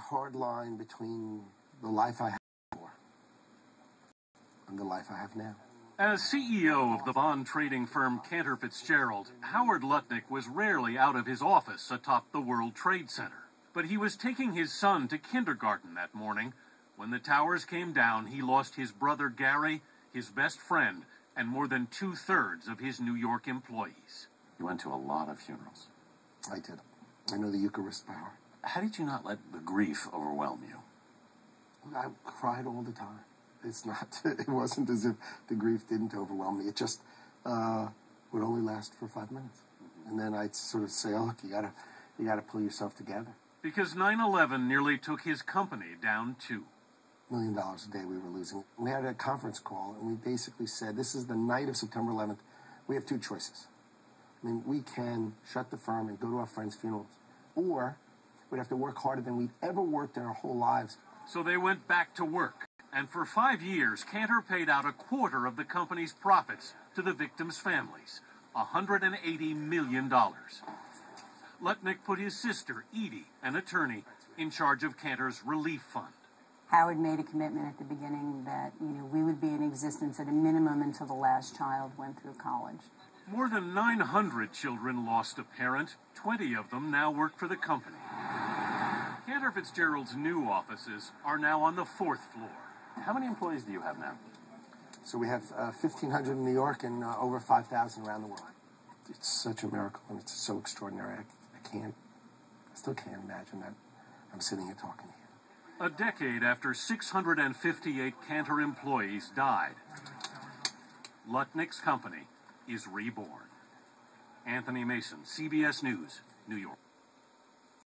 hard line between the life I had before and the life I have now. As CEO of the bond trading firm Cantor Fitzgerald, Howard Lutnick was rarely out of his office atop the World Trade Center. But he was taking his son to kindergarten that morning. When the towers came down, he lost his brother Gary, his best friend, and more than 2/3 of his New York employees. You went to a lot of funerals. I did. I know the Eucharist by heart. How did you not let the grief overwhelm you? I cried all the time. It wasn't as if the grief didn't overwhelm me. It just would only last for 5 minutes. And then I'd sort of say, oh, look, you gotta pull yourself together. Because 9/11 nearly took his company down too. $1 million a day we were losing. We had a conference call, and we basically said, this is the night of September 11th. We have two choices. I mean, we can shut the firm and go to our friends' funerals, or we'd have to work harder than we'd ever worked in our whole lives. So they went back to work. And for 5 years, Cantor paid out 1/4 of the company's profits to the victims' families, $180 million. Lutnick put his sister, Edie, an attorney, in charge of Cantor's relief fund. Howard made a commitment at the beginning that, we would be in existence at a minimum until the last child went through college. More than 900 children lost a parent. 20 of them now work for the company. Cantor Fitzgerald's new offices are now on the 4th floor. How many employees do you have now? So we have 1,500 in New York and over 5,000 around the world. It's such a miracle, and it's so extraordinary. I still can't imagine that I'm sitting here talking to you. A decade after 658 Cantor employees died, Lutnick's company is reborn. Anthony Mason, CBS News, New York.